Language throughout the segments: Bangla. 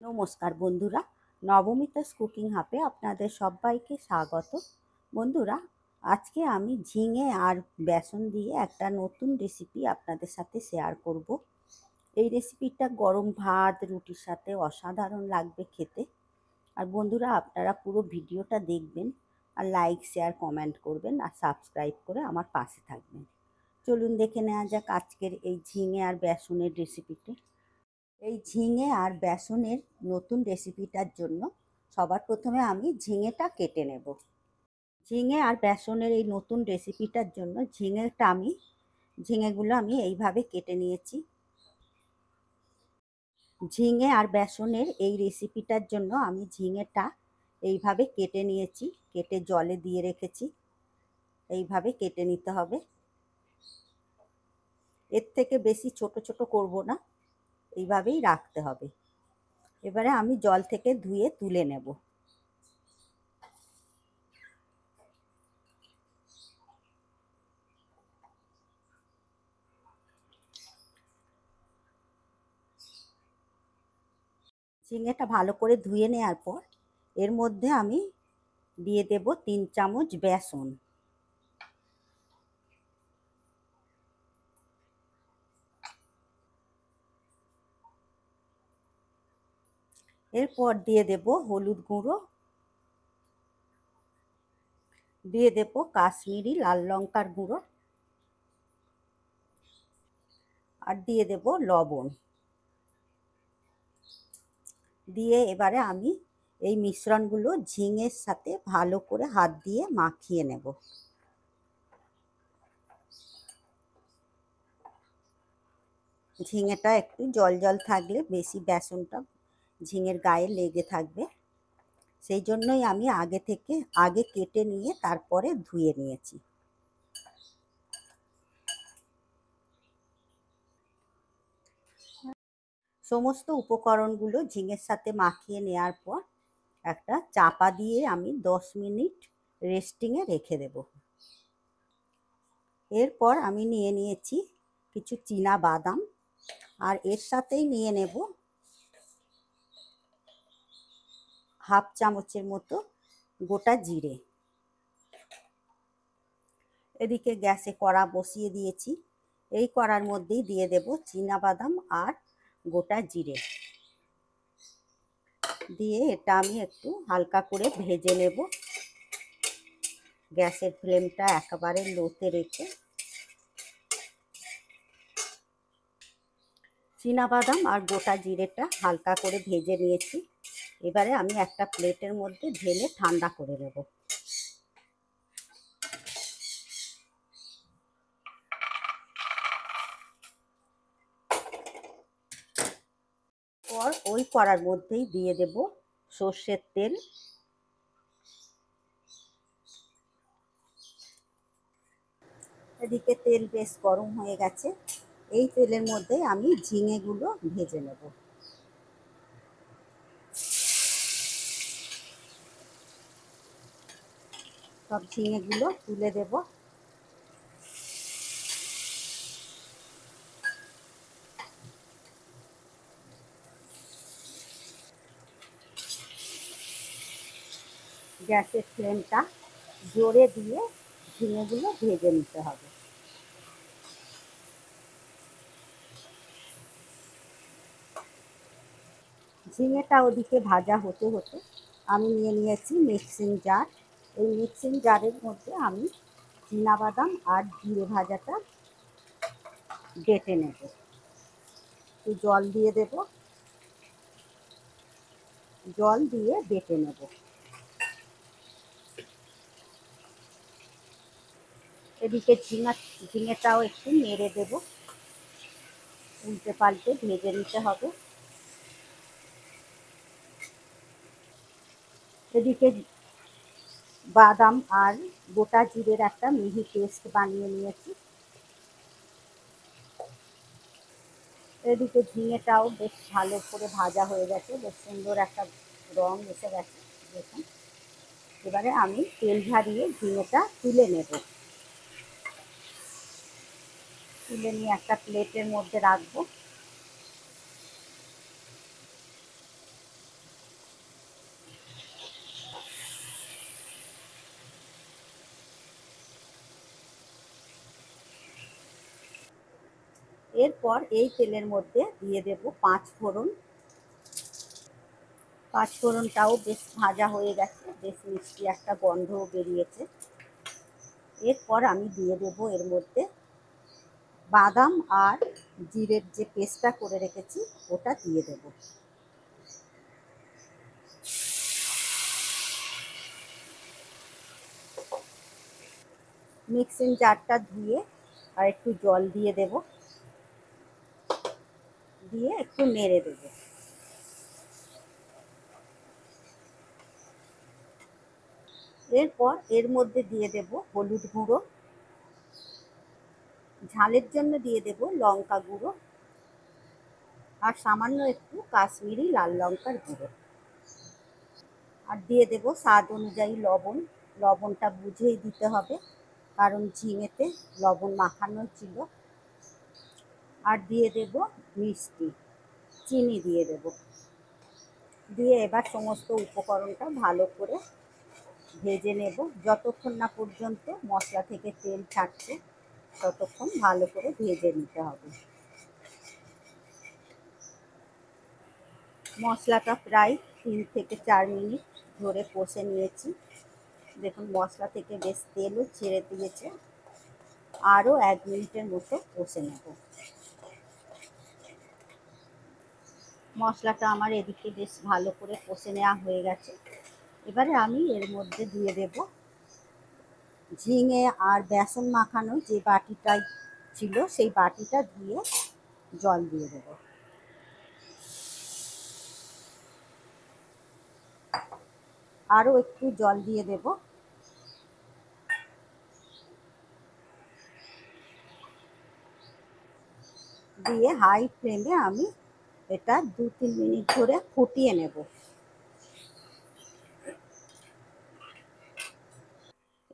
নমস্কার বন্ধুরা, নবমিতাস কুকিং হাবে আপনাদের সবাইকে স্বাগত। বন্ধুরা, আজকে আমি ঝিঙে আর বেসন দিয়ে একটা নতুন রেসিপি আপনাদের সাথে শেয়ার করব। এই রেসিপিটা গরম ভাত, রুটির সাথে অসাধারণ লাগবে খেতে। আর বন্ধুরা, আপনারা পুরো ভিডিওটা দেখবেন আর লাইক, শেয়ার, কমেন্ট করবেন আর সাবস্ক্রাইব করে আমার পাশে থাকবেন। চলুন দেখে নেওয়া যাক আজকের এই ঝিঙে আর বেসনের রেসিপিটি। এই ঝিঙে আর বেসনের নতুন রেসিপিটার জন্য সবার প্রথমে আমি ঝিঙেটা কেটে নেব। ঝিঙে আর বেসনের এই নতুন রেসিপিটার জন্য ঝিঙেগুলো আমি এইভাবে কেটে নিয়েছি। ঝিঙে আর বেসনের এই রেসিপিটার জন্য আমি ঝিঙেটা এইভাবে কেটে নিয়েছি, কেটে জলে দিয়ে রেখেছি। এইভাবে কেটে নিতে হবে। এর থেকে বেশি ছোট ছোট করব না, এইভাবেই রাখতে হবে। এবারে আমি জল থেকে ধুয়ে তুলে নেব। ঝিঙেটা ভালো করে ধুয়ে নেওয়ার পর এর মধ্যে আমি দিয়ে দেব 3 চামচ বেসন। এরপর দিয়ে দেব হলুদ গুঁড়ো, দিয়ে দেব কাশ্মীরি লাল লঙ্কার গুঁড়ো, আর দিয়ে দেব লবণ। দিয়ে এবারে আমি এই মিশ্রণগুলো ঝিঙের সাথে ভালো করে হাত দিয়ে মাখিয়ে নেব। ঝিঙেটা একটু জল জল থাকলে বেশি বেসনটা ঝিঙের গায়ে লেগে থাকবে, সেই জন্যই আমি আগে কেটে নিয়ে তারপরে ধুয়ে নিয়েছি। সমস্ত উপকরণগুলো ঝিঙের সাথে মাখিয়ে নেওয়ার পর একটা চাপা দিয়ে আমি 10 মিনিট রেস্টিংয়ে রেখে দেব। এরপর আমি নিয়ে নিয়েছি কিছু চীনা বাদাম, আর এর সাথেই নিয়ে নেব হাফ চামচের মতো গোটা জিরে। এদিকে গ্যাসে কড়া বসিয়ে দিয়েছি। এই কড়ার মধ্যেই দিয়ে দেব চীনা বাদাম আর গোটা জিরে। দিয়ে এটা আমি একটু হালকা করে ভেজে নেব। গ্যাসের ফ্লেমটা একেবারে লোতে রেখে। চীনাবাদাম আর গোটা জিরেটা হালকা করে ভেজে নিয়েছি। এবারে আমি একটা প্লেটের মধ্যে ঢেলে ঠান্ডা করে নেব। পর ওই কড়ার মধ্যেই দিয়ে দেব সর্ষের তেল। এদিকে তেল বেশ গরম হয়ে গেছে। এই তেলের মধ্যে আমি ঝিঙেগুলো ভেজে নেব। সব ঝিঙেগুলো তুলে দেব। গ্যাসের ফ্লেমটা জোরে দিয়ে ঝিঙেগুলো ভেজে নিতে হবে। ঝিঙেটা ওদিকে ভাজা হতে হতে আমি নিয়ে নিয়েছি মিক্সিং জার। এই মিক্সিং জারের মধ্যে আমি চীনাবাদাম আর জিরে ভাজাটা বেটে নেব। একটু জল দিয়ে দেব, জল দিয়ে বেটে নেব। এদিকে ঝিঙেটাও একটু নেড়ে দেব, উল্টে পাল্টে ভেজে নিতে হবে। এদিকে বাদাম আর গোটা জিরের একটা মিহি পেস্ট বানিয়ে নিয়েছি। এদিকে ঝিঙেটাও বেশ ভালো করে ভাজা হয়ে গেছে, বেশ সুন্দর একটা রং এসে গেছে দেখুন। এবারে আমি তেল ঝারিয়ে ঝিঙেটা তুলে নেব। তুলে নিয়ে একটা প্লেটের মধ্যে রাখবো। এরপর এই তেলের মধ্যে দিয়ে দেব 5 ফোড়ন। 5 ফোড়নটাও বেশ ভাজা হয়ে গেছে, বেশ মিষ্টি একটা গন্ধও বেরিয়েছে। এরপর আমি দিয়ে দেব এর মধ্যে বাদাম আর জিরের যে পেস্টটা করে রেখেছি ওটা দিয়ে দেব। মিক্সিং জারটা ধুয়ে আর একটু জল দিয়ে দেব, দিয়ে একটু নেড়ে দেব। এরপর এর মধ্যে দিয়ে দেব হলুদ গুঁড়ো, ঝালের জন্য দিয়ে দেব লঙ্কা গুঁড়ো আর সামান্য একটু কাশ্মীরি লাল লঙ্কার গুঁড়ো, আর দিয়ে দেব স্বাদ অনুযায়ী লবণ। লবণটা বুঝেই দিতে হবে, কারণ ঝিঙেতে লবণ মাখানো ছিল। আর দিয়ে দেব মিষ্টি, চিনি দিয়ে দেব। দিয়ে এবার সমস্ত উপকরণটা ভালো করে ভেজে নেব, যতক্ষণ না পর্যন্ত মশলা থেকে তেল ছাড়ছে ততক্ষণ ভালো করে ভেজে নিতে হবে। মশলাটা প্রায় 3 থেকে 4 মিনিট ধরে কষে নিয়েছি। দেখুন মশলা থেকে বেশ তেলও ছেড়ে দিয়েছে। আরও 1 মিনিটের মতো কষে নেব। মশলাটা আমার এদিকে বেশ ভালো করে কষে নেওয়া হয়ে গেছে। এবারে আমি এর মধ্যে দিয়ে দেব ঝিঙে আর বেসন মাখানো যে বাটিটা ছিল সেই বাটিটা দিয়ে জল দিয়ে দেব। আরও একটু জল দিয়ে দেব। দিয়ে হাই ফ্লেমে আমি এটা 2-3 মিনিট ধরে ফুটিয়ে নেব।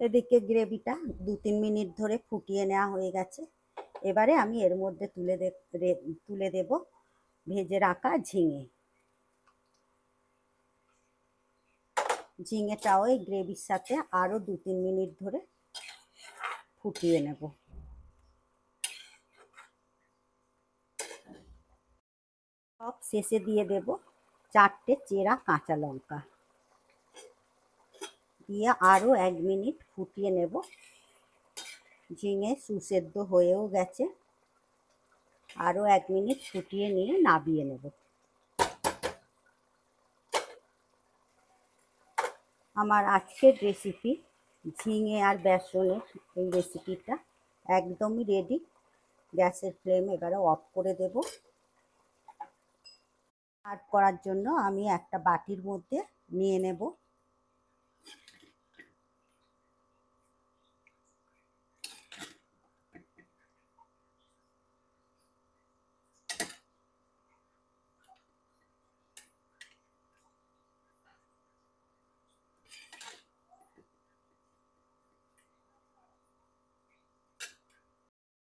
এদিকে গ্রেভিটা 2-3 মিনিট ধরে ফুটিয়ে নেওয়া হয়ে গেছে। এবারে আমি এর মধ্যে তুলে দেব ভেজে রাখা ঝিঙে। ঝিঙেটাও এই গ্রেভির সাথে আরও 2-3 মিনিট ধরে ফুটিয়ে নেব। সব শেষে দিয়ে দেব 4টে চেরা কাঁচা লঙ্কা, দিয়ে আরও 1 মিনিট ফুটিয়ে নেব। ঝিঙে সুসেদ্ধ হয়েও গেছে, আরও 1 মিনিট ফুটিয়ে নিয়ে নামিয়ে নেব। আমার আজকের রেসিপি ঝিঙে আর বেসনের এই রেসিপিটা একদমই রেডি। গ্যাসের ফ্লেম এবারে অফ করে দেব। সার্ভ করার জন্য আমি একটা বাটির মধ্যে নিয়ে নেব।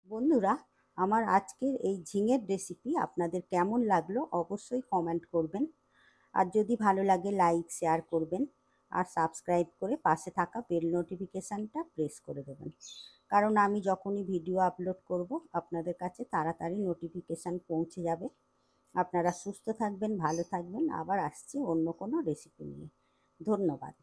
বন্ধুরা, আমার আজকের এই ঝিঙের রেসিপি আপনাদের কেমন লাগলো অবশ্যই কমেন্ট করবেন। আর যদি ভালো লাগে লাইক শেয়ার করবেন, আর সাবস্ক্রাইব করে পাশে থাকা বেল নোটিফিকেশানটা প্রেস করে দেবেন, কারণ আমি যখনই ভিডিও আপলোড করব আপনাদের কাছে তাড়াতাড়ি নোটিফিকেশান পৌঁছে যাবে। আপনারা সুস্থ থাকবেন, ভালো থাকবেন। আবার আসছি অন্য কোনো রেসিপি নিয়ে। ধন্যবাদ।